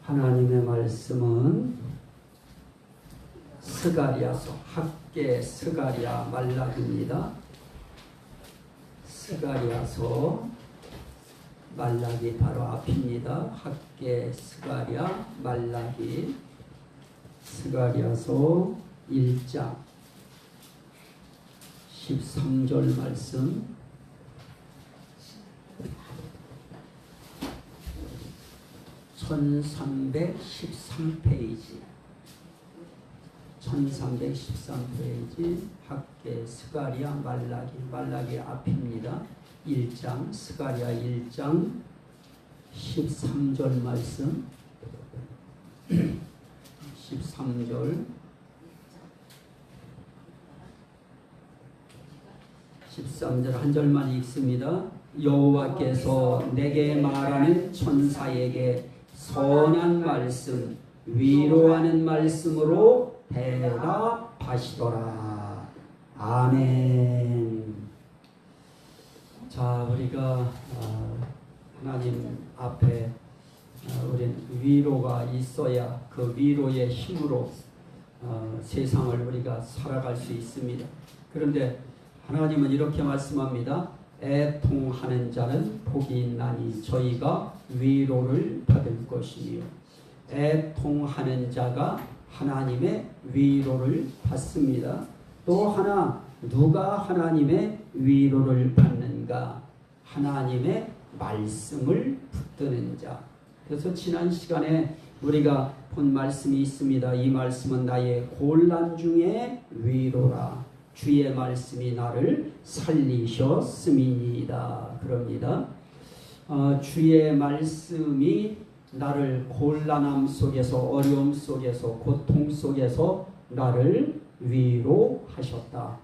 하나님의 말씀은 스가랴서 학계 스가랴 말라기입니다. 스가랴서 말라기 바로 앞입니다. 학계 스가랴 말라기. 스가랴서 1장 13절 말씀. (1313페이지) 1313페이지 학계 스가랴 말라기 앞입니다. 1장 스가랴 1장 13절 말씀. 13절 13절 한 절만 읽습니다. 여호와께서 내게 말하는 천사에게 선한 말씀, 위로하는 말씀으로 대답하시더라. 아멘. 자, 우리가 하나님 앞에 우리는 위로가 있어야 그 위로의 힘으로 세상을 우리가 살아갈 수 있습니다. 그런데 하나님은 이렇게 말씀합니다. 애통하는 자는 복이 있나니 저희가 위로를 받을 것이며, 애통하는 자가 하나님의 위로를 받습니다. 또 하나, 누가 하나님의 위로를 받는가? 하나님의 말씀을 붙드는 자. 그래서 지난 시간에 우리가 본 말씀이 있습니다. 이 말씀은 나의 곤란 중에 위로라. 주의 말씀이 나를 살리셨음이니이다. 그럽니다. 주의 말씀이 나를 곤란함 속에서, 어려움 속에서, 고통 속에서 나를 위로하셨다.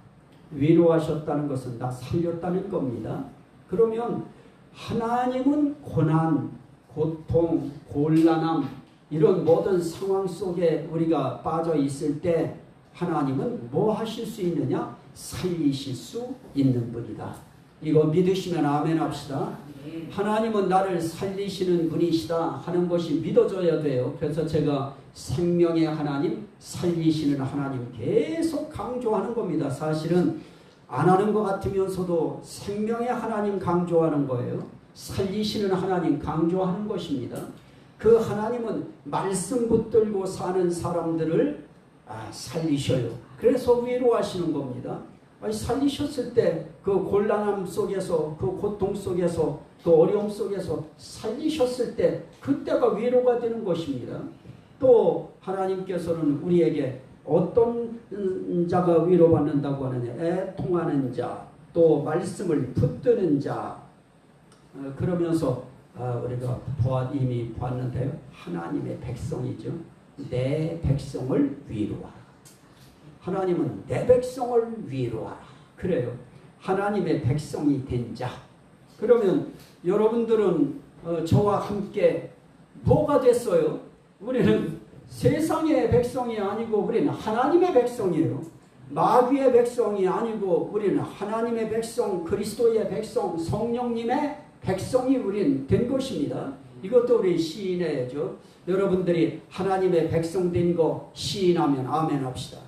위로하셨다는 것은 나 살렸다는 겁니다. 그러면 하나님은 고난, 고통, 곤란함 이런 모든 상황 속에 우리가 빠져 있을 때 하나님은 뭐 하실 수 있느냐? 살리실 수 있는 분이다. 이거 믿으시면 아멘 합시다. 하나님은 나를 살리시는 분이시다 하는 것이 믿어져야 돼요. 그래서 제가 생명의 하나님, 살리시는 하나님 계속 강조하는 겁니다. 사실은 안 하는 것 같으면서도 생명의 하나님 강조하는 거예요. 살리시는 하나님 강조하는 것입니다. 그 하나님은 말씀 붙들고 사는 사람들을 살리셔요. 그래서 위로하시는 겁니다. 살리셨을 때 그 곤란함 속에서, 그 고통 속에서, 또 어려움 속에서 살리셨을 때 그때가 위로가 되는 것입니다. 또 하나님께서는 우리에게 어떤 자가 위로받는다고 하느냐? 애통하는 자, 또 말씀을 붙드는 자. 그러면서 우리가 이미 보았는데요. 하나님의 백성이죠. 내 백성을 위로하라. 하나님은 내 백성을 위로하라. 그래요. 하나님의 백성이 된 자. 그러면 여러분들은 저와 함께 뭐가 됐어요? 우리는 세상의 백성이 아니고 우리는 하나님의 백성이에요. 마귀의 백성이 아니고 우리는 하나님의 백성, 그리스도의 백성, 성령님의 백성이 우리는 된 것입니다. 이것도 우리 시인해야죠. 여러분들이 하나님의 백성 된 거 시인하면 아멘 합시다.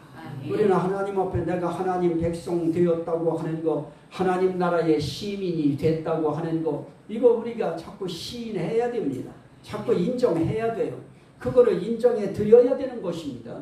우리는 하나님 앞에 내가 하나님 백성 되었다고 하는 거, 하나님 나라의 시민이 됐다고 하는 거, 이거 우리가 자꾸 시인해야 됩니다. 자꾸 인정해야 돼요. 그거를 인정해 드려야 되는 것입니다.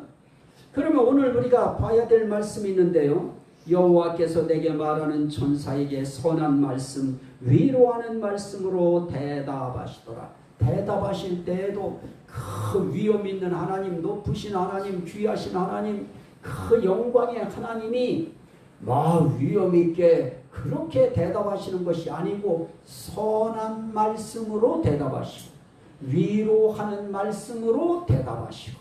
그러면 오늘 우리가 봐야 될 말씀이 있는데요. 여호와께서 내게 말하는 천사에게 선한 말씀, 위로하는 말씀으로 대답하시더라. 대답하실 때에도 그 위엄 있는 하나님, 높으신 하나님, 귀하신 하나님, 그 영광의 하나님이 위엄 있게 그렇게 대답하시는 것이 아니고 선한 말씀으로 대답하시고 위로하는 말씀으로 대답하시고,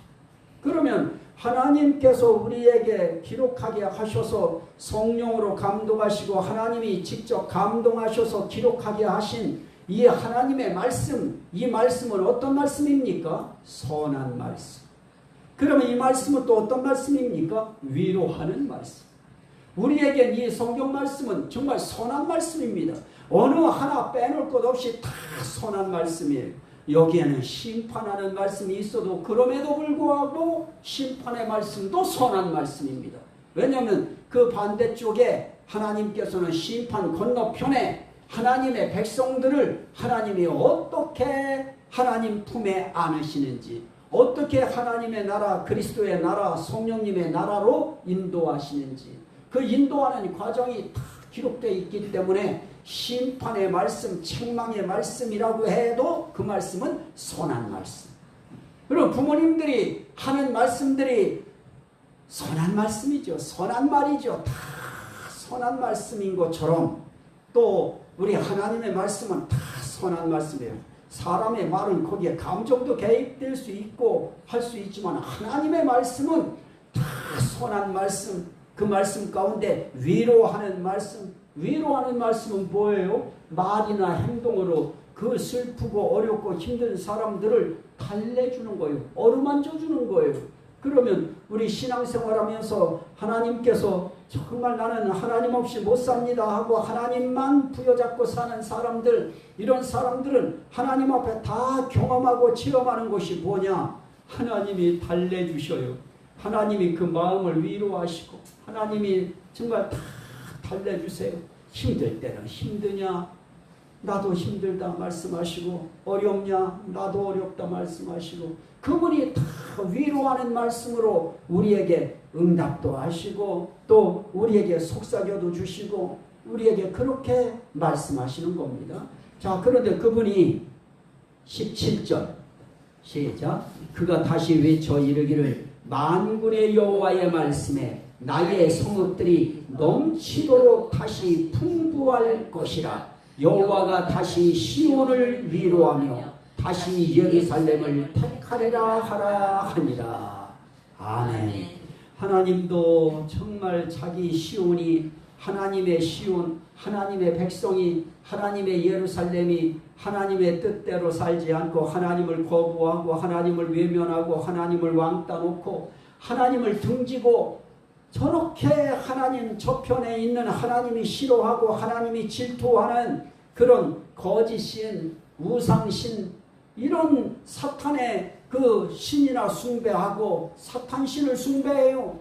그러면 하나님께서 우리에게 기록하게 하셔서 성령으로 감동하시고 하나님이 직접 감동하셔서 기록하게 하신 이 하나님의 말씀, 이 말씀은 어떤 말씀입니까? 선한 말씀. 그러면 이 말씀은 또 어떤 말씀입니까? 위로하는 말씀. 우리에겐 이 성경 말씀은 정말 선한 말씀입니다. 어느 하나 빼놓을 것 없이 다 선한 말씀이에요. 여기에는 심판하는 말씀이 있어도 그럼에도 불구하고 심판의 말씀도 선한 말씀입니다. 왜냐하면 그 반대쪽에 하나님께서는 심판 건너편에 하나님의 백성들을 하나님이 어떻게 하나님 품에 안으시는지, 어떻게 하나님의 나라, 그리스도의 나라, 성령님의 나라로 인도하시는지, 그 인도하는 과정이 다 기록되어 있기 때문에 심판의 말씀, 책망의 말씀이라고 해도 그 말씀은 선한 말씀. 그리고 부모님들이 하는 말씀들이 선한 말씀이죠. 선한 말이죠. 다 선한 말씀인 것처럼 또 우리 하나님의 말씀은 다 선한 말씀이에요. 사람의 말은 거기에 감정도 개입될 수 있고 할 수 있지만 하나님의 말씀은 다 선한 말씀, 그 말씀 가운데 위로하는 말씀. 위로하는 말씀은 뭐예요? 말이나 행동으로 그 슬프고 어렵고 힘든 사람들을 달래주는 거예요. 어루만져 주는 거예요. 그러면 우리 신앙생활하면서 하나님께서 정말 나는 하나님 없이 못 삽니다 하고 하나님만 부여잡고 사는 사람들, 이런 사람들은 하나님 앞에 다 경험하고 체험하는 것이 뭐냐? 하나님이 달래주셔요. 하나님이 그 마음을 위로하시고 하나님이 정말 다 달래주세요. 힘들 때는 힘드냐? 나도 힘들다 말씀하시고, 어렵냐? 나도 어렵다 말씀하시고, 그분이 다 위로하는 말씀으로 우리에게 응답도 하시고 또 우리에게 속삭여도 주시고 우리에게 그렇게 말씀하시는 겁니다. 자, 그런데 그분이 17절 시작. 그가 다시 외쳐 이르기를 만군의 여호와의 말씀에 나의 성읍들이 넘치도록 다시 풍부할 것이라. 여호와가 다시 시온을 위로하며 다시 예루살렘을 택하리라 하라 하니라. 아멘. 하나님도 정말 자기 시온이, 하나님의 시온, 하나님의 백성이, 하나님의 예루살렘이 하나님의 뜻대로 살지 않고 하나님을 거부하고 하나님을 외면하고 하나님을 왕따 놓고 하나님을 등지고 저렇게 하나님 저편에 있는 하나님이 싫어하고 하나님이 질투하는 그런 거짓신, 우상신, 이런 사탄의 그 신이나 숭배하고 사탄신을 숭배해요.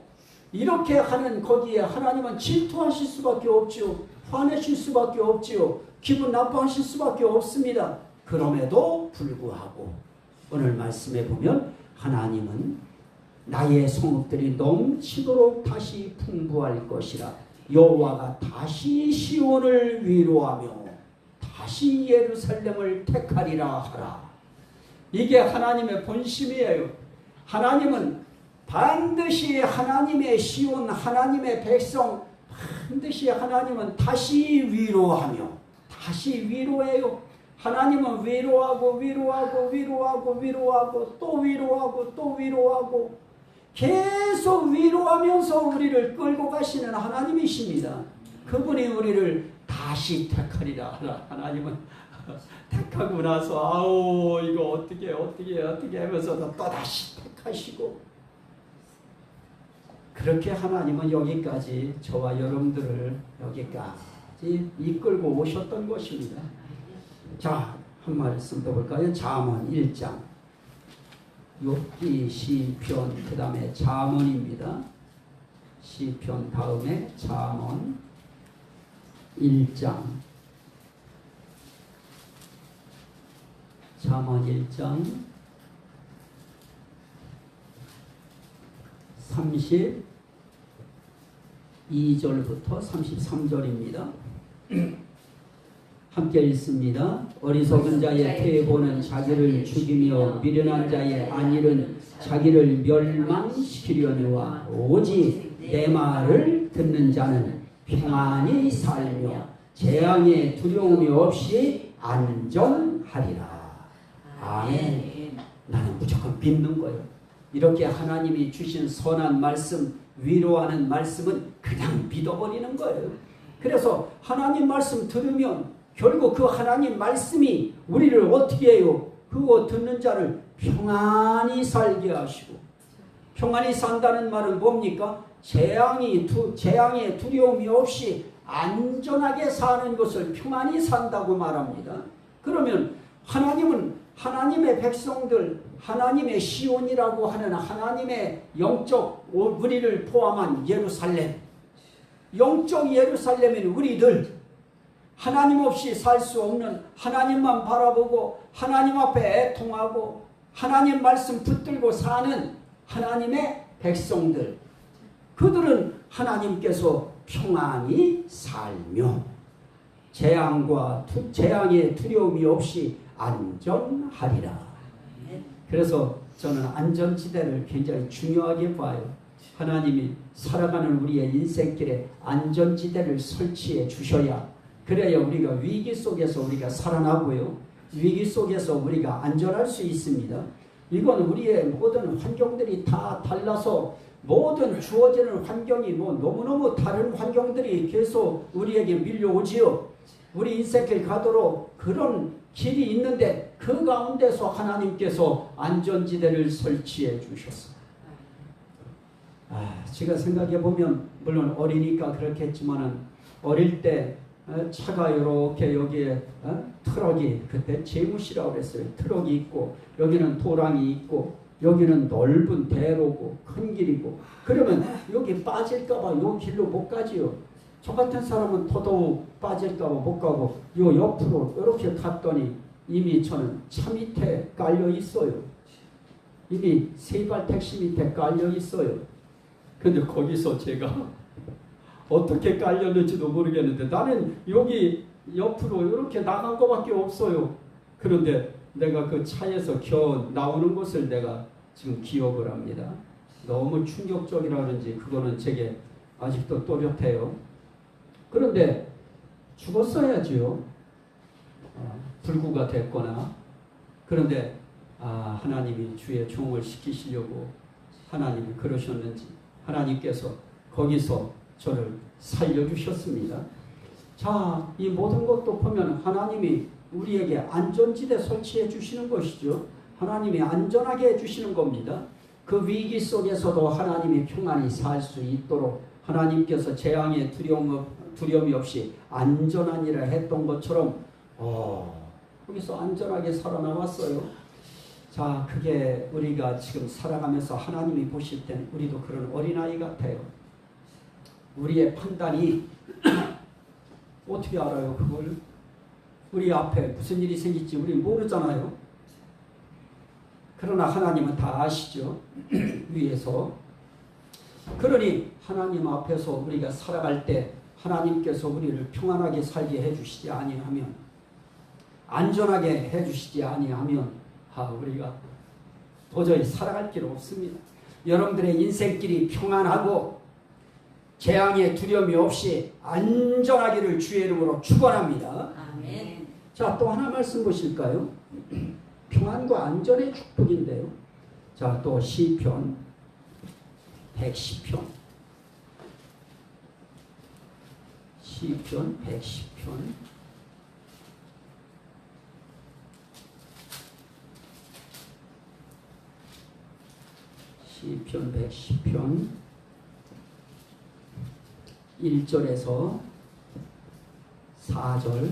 이렇게 하는 거기에 하나님은 질투하실 수밖에 없지요. 화내실 수밖에 없지요. 기분 나빠하실 수밖에 없습니다. 그럼에도 불구하고 오늘 말씀에 보면 하나님은 나의 성읍들이 넘치도록 다시 풍부할 것이라. 여호와가 다시 시온을 위로하며 다시 예루살렘을 택하리라 하라. 이게 하나님의 본심이에요. 하나님은 반드시 하나님의 시온, 하나님의 백성, 반드시 하나님은 다시 위로하며 다시 위로해요. 하나님은 위로하고 위로하고 위로하고 위로하고 또 위로하고 또 위로하고 계속 위로하면서 우리를 끌고 가시는 하나님이십니다. 그분이 우리를 다시 택하리라. 하나님은 택하고 나서 아우 이거 어떻게 하면서 또 다시 택하시고, 그렇게 하나님은 여기까지 저와 여러분들을 여기까지 이끌고 오셨던 것입니다. 자, 한 말씀 더 볼까요? 잠언 1장. 욥기, 시편, 그 다음에 잠언입니다. 시편 다음에 잠언 1장. 잠언 1장 32절부터 33절입니다. 함께 읽습니다. 어리석은 자의 퇴보는 자기를 죽이며 미련한 자의 안일은 자기를 멸망시키려니와 오직 내 말을 듣는 자는 평안히 살며 재앙의 두려움이 없이 안전하리라. 아멘. 나는 무조건 믿는 거예요. 이렇게 하나님이 주신 선한 말씀, 위로하는 말씀은 그냥 믿어버리는 거예요. 그래서 하나님 말씀 들으면 결국 그 하나님 말씀이 우리를 어떻게 해요? 그거 듣는 자를 평안히 살게 하시고, 평안히 산다는 말은 뭡니까? 재앙의 두려움이 없이 안전하게 사는 것을 평안히 산다고 말합니다. 그러면 하나님은 하나님의 백성들, 하나님의 시온이라고 하는 하나님의 영적 우리를 포함한 예루살렘, 영적 예루살렘인 우리들, 하나님 없이 살 수 없는, 하나님만 바라보고 하나님 앞에 애통하고 하나님 말씀 붙들고 사는 하나님의 백성들, 그들은 하나님께서 평안히 살며 재앙의 두려움이 없이 안전하리라. 그래서 저는 안전지대를 굉장히 중요하게 봐요. 하나님이 살아가는 우리의 인생길에 안전지대를 설치해 주셔야, 그래야 우리가 위기 속에서 우리가 살아나고요, 위기 속에서 우리가 안전할 수 있습니다. 이건 우리의 모든 환경들이 다 달라서, 모든 주어지는 환경이 너무너무 다른 환경들이 계속 우리에게 밀려오지요. 우리 인생길 가도록 그런 길이 있는데 그 가운데서 하나님께서 안전지대를 설치해 주셨어요. 제가 생각해 보면, 물론 어리니까 그렇겠지만은, 어릴 때 차가 이렇게 여기에 트럭이, 그때 제무시라고 그랬어요. 트럭이 있고 여기는 도랑이 있고 여기는 넓은 대로고 큰 길이고, 그러면 여기 빠질까봐 요 길로 못 가지요. 저 같은 사람은 더더욱 빠질까봐 못 가고 요 옆으로 이렇게 갔더니 이미 저는 차 밑에 깔려 있어요. 이미 세발 택시 밑에 깔려 있어요. 근데 거기서 제가 어떻게 깔렸는지도 모르겠는데 나는 여기 옆으로 이렇게 나간 것밖에 없어요. 그런데 내가 그 차에서 겨우 나오는 것을 내가 지금 기억을 합니다. 너무 충격적이라 그런지 그거는 제게 아직도 또렷해요. 그런데 죽었어야지요. 불구가 됐거나. 그런데 하나님이 주의 종을 시키시려고 하나님이 그러셨는지 하나님께서 거기서 저를 살려주셨습니다. 자, 이 모든 것도 보면 하나님이 우리에게 안전지대 설치해 주시는 것이죠. 하나님이 안전하게 해주시는 겁니다. 그 위기 속에서도 하나님이 평안히 살 수 있도록 하나님께서 재앙의 두려움이 없이 안전하니라 했던 것처럼 거기서 안전하게 살아남았어요. 자, 그게 우리가 지금 살아가면서 하나님이 보실 때는 우리도 그런 어린아이 같아요. 우리의 판단이 어떻게 알아요? 그걸 우리 앞에 무슨 일이 생길지 우리 모르잖아요. 그러나 하나님은 다 아시죠. 위에서. 그러니 하나님 앞에서 우리가 살아갈 때 하나님께서 우리를 평안하게 살게 해주시지 아니하면, 안전하게 해주시지 아니하면 우리가 도저히 살아갈 길 없습니다. 여러분들의 인생길이 평안하고 재앙의 두려움이 없이 안전하기를 주의 이름으로 축원합니다. 아멘. 자, 또 하나 말씀 보실까요? 평안과 안전의 축복인데요. 자, 또 시편 110편. 시편 110편. 시편 110편 1절에서 4절.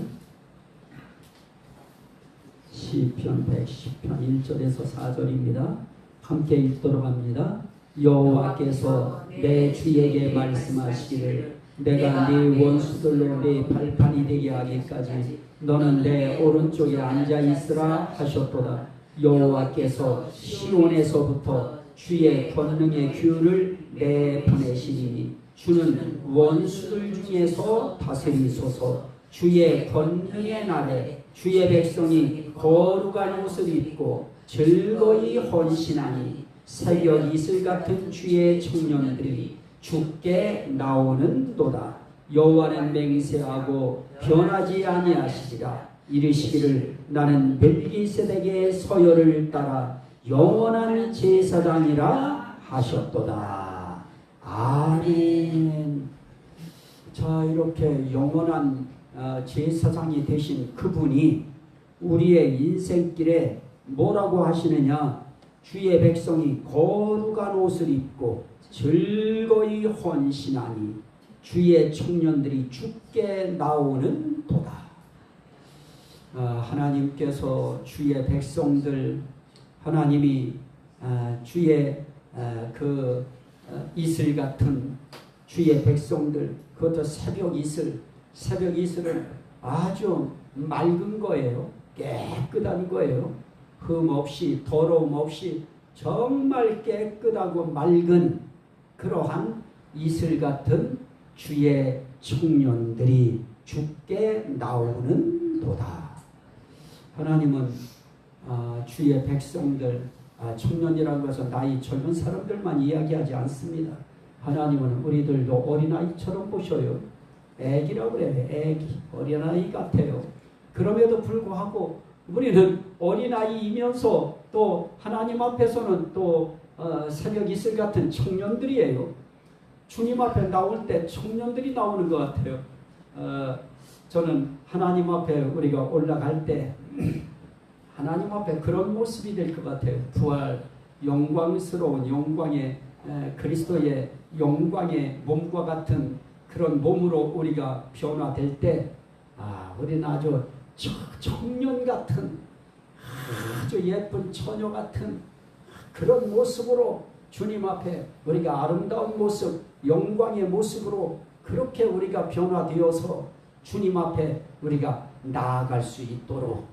시편 110편 1절에서 4절입니다. 함께 읽도록 합니다. 여호와께서 내 주에게 말씀하시기를 내가 네 원수들로 네 발판이 되게 하기까지 너는 내 오른쪽에 앉아 있으라 하셨도다. 여호와께서 시온에서부터 주의 권능의 규를 내보내시니 주는 원수들 중에서 다스리소서. 주의 권능의 날에 주의 백성이 거룩한 옷을 입고 즐거이 헌신하니 새벽 이슬 같은 주의 청년들이 주께 나오는도다. 여호와는 맹세하고 변하지 아니하시리라. 이르시기를 나는 멜기세덱의 서열을 따라 영원한 제사장이라 하셨도다. 아멘. 자, 이렇게 영원한 제사장이 되신 그분이 우리의 인생길에 뭐라고 하시느냐? 주의 백성이 거룩한 옷을 입고 즐거이 헌신하니 주의 청년들이 주께 나오는 도다. 하나님께서 주의 백성들, 하나님이 주의 그 이슬 같은 주의 백성들, 그것도 새벽 이슬을 아주 맑은 거예요. 깨끗한 거예요. 흠 없이 더러움 없이 정말 깨끗하고 맑은 그러한 이슬 같은 주의 청년들이 주께 나오는도다. 하나님은 주의 백성들, 청년이라고 해서 나이 젊은 사람들만 이야기하지 않습니다. 하나님은 우리들도 어린아이처럼 보셔요. 애기라고 그래요. 애기, 어린아이 같아요. 그럼에도 불구하고 우리는 어린아이이면서 또 하나님 앞에서는 또 새벽 이슬 같은 청년들이에요. 주님 앞에 나올 때 청년들이 나오는 것 같아요. 저는 하나님 앞에 우리가 올라갈 때 하나님 앞에 그런 모습이 될 것 같아요. 부활, 영광스러운 영광의 그리스도의 영광의 몸과 같은 그런 몸으로 우리가 변화될 때 우리는 아주 청년 같은 아주 예쁜 처녀 같은 그런 모습으로 주님 앞에 우리가 아름다운 모습, 영광의 모습으로 그렇게 우리가 변화되어서 주님 앞에 우리가 나아갈 수 있도록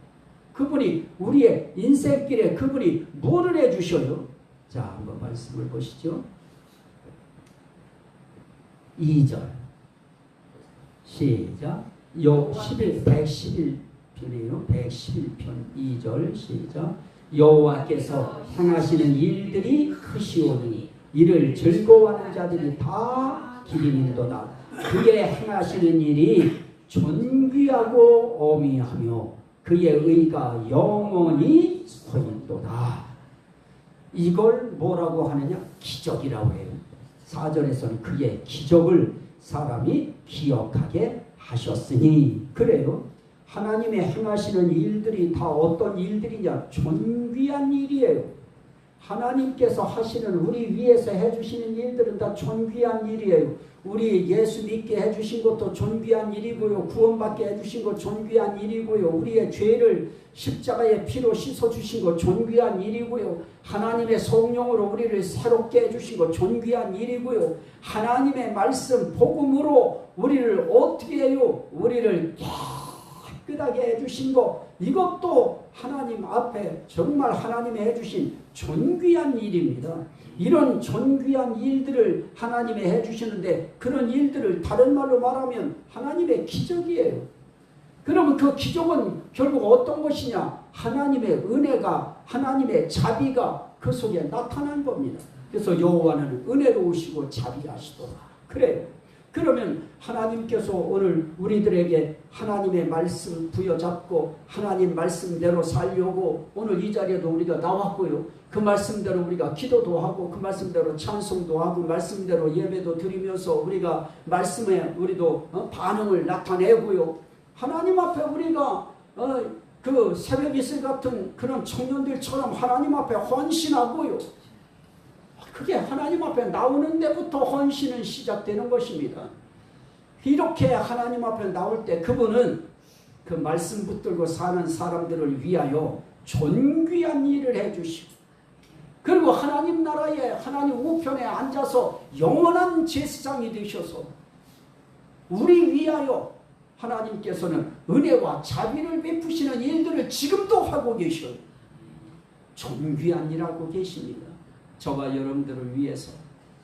그분이 우리의 인생길에 그분이 뭐를 해주셔요? 자, 한번 말씀을 보시죠. 2절 시작. 111편이에요. 111편 2절 시작. 여호와께서 행하시는 일들이 크시오니 이를 즐거워하는 자들이 다 기리는도다. 그의 행하시는 일이 존귀하고 어미하며 그의 의가 영원히 서있도다. 이걸 뭐라고 하느냐? 기적이라고 해요. 4절에서는 그의 기적을 사람이 기억하게 하셨으니 그래요. 하나님의 행하시는 일들이 다 어떤 일들이냐? 존귀한 일이에요. 하나님께서 하시는 우리 위해서 해주시는 일들은 다 존귀한 일이에요. 우리 예수 믿게 해주신 것도 존귀한 일이고요. 구원받게 해주신 것 존귀한 일이고요. 우리의 죄를 십자가의 피로 씻어주신 것 존귀한 일이고요. 하나님의 성령으로 우리를 새롭게 해주신 것 존귀한 일이고요. 하나님의 말씀 복음으로 우리를 어떻게 해요? 우리를 깨끗하게 해주신 것 이것도 하나님 앞에 정말 하나님이 해주신 존귀한 일입니다. 이런 존귀한 일들을 하나님이 해주시는데 그런 일들을 다른 말로 말하면 하나님의 기적이에요. 그러면 그 기적은 결국 어떤 것이냐? 하나님의 은혜가 하나님의 자비가 그 속에 나타난 겁니다. 그래서 여호와는 은혜로우시고 자비하시도다. 그래요. 그러면 하나님께서 오늘 우리들에게 하나님의 말씀 부여잡고 하나님 말씀대로 살려고 오늘 이 자리에도 우리가 나왔고요. 그 말씀대로 우리가 기도도 하고 그 말씀대로 찬송도 하고 말씀대로 예배도 드리면서 우리가 말씀에 우리도 반응을 나타내고요. 하나님 앞에 우리가 그 새벽 이슬 같은 그런 청년들처럼 하나님 앞에 헌신하고요. 그게 하나님 앞에 나오는 데부터 헌신은 시작되는 것입니다. 이렇게 하나님 앞에 나올 때 그분은 그 말씀 붙들고 사는 사람들을 위하여 존귀한 일을 해주시고 그리고 하나님 나라에 하나님 우편에 앉아서 영원한 제사장이 되셔서 우리 위하여 하나님께서는 은혜와 자비를 베푸시는 일들을 지금도 하고 계셔요. 존귀한 일하고 계십니다. 저와 여러분들을 위해서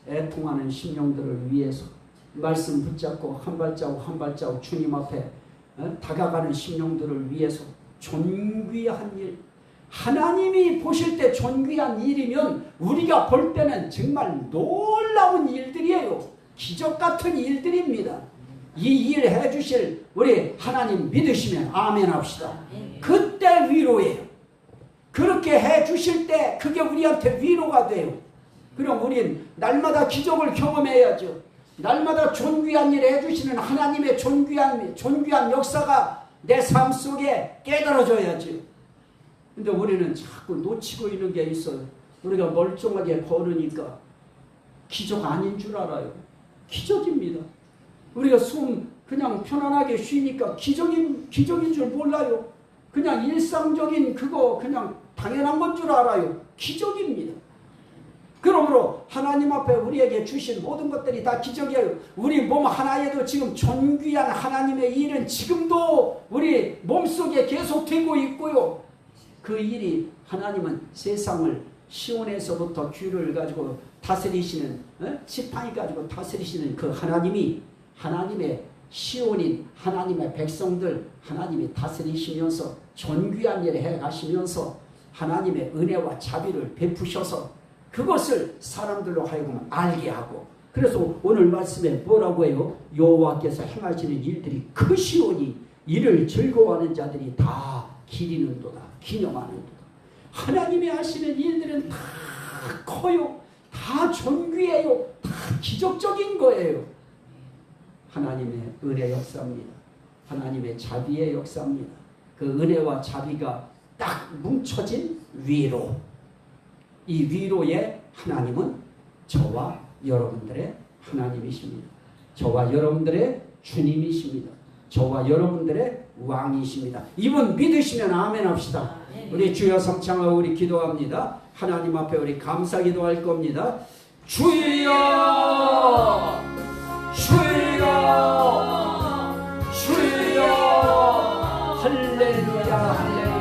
애통하는 심령들을 위해서 말씀 붙잡고 한 발자국 한 발자국 주님 앞에 다가가는 심령들을 위해서 존귀한 일 하나님이 보실 때 존귀한 일이면 우리가 볼 때는 정말 놀라운 일들이에요. 기적 같은 일들입니다. 이 일 해주실 우리 하나님 믿으시면 아멘 합시다. 그때 위로예요. 그렇게 해주실 때 그게 우리한테 위로가 돼요. 그럼 우린 날마다 기적을 경험해야죠. 날마다 존귀한 일을 해주시는 하나님의 존귀한 역사가 내 삶 속에 깨달아져야죠. 근데 우리는 자꾸 놓치고 있는 게 있어요. 우리가 멀쩡하게 걸으니까 기적 아닌 줄 알아요. 기적입니다. 우리가 숨 그냥 편안하게 쉬니까 기적인 줄 몰라요. 그냥 일상적인 그거 그냥 당연한 건 줄 알아요. 기적입니다. 그러므로 하나님 앞에 우리에게 주신 모든 것들이 다 기적이에요. 우리 몸 하나에도 지금 존귀한 하나님의 일은 지금도 우리 몸속에 계속되고 있고요. 그 일이 하나님은 세상을 시온에서부터 귀를 가지고 다스리시는 지팡이 가지고 다스리시는 그 하나님이 하나님의 시온인 하나님의 백성들 하나님이 다스리시면서 존귀한 일을 해가시면서 하나님의 은혜와 자비를 베푸셔서 그것을 사람들로 하여금 알게 하고 그래서 오늘 말씀에 뭐라고 해요? 여호와께서 행하시는 일들이 크시오니 이를 즐거워하는 자들이 다 기리는도다 기념하는도다. 하나님이 하시는 일들은 다 커요. 다 존귀해요. 다 기적적인 거예요. 하나님의 은혜 역사입니다. 하나님의 자비의 역사입니다. 그 은혜와 자비가 딱 뭉쳐진 위로. 이 위로의 하나님은 저와 여러분들의 하나님이십니다. 저와 여러분들의 주님이십니다. 저와 여러분들의 왕이십니다. 이분 믿으시면 아멘 합시다. 우리 주여 성창하고 우리 기도합니다. 하나님 앞에 우리 감사 기도할 겁니다. 주여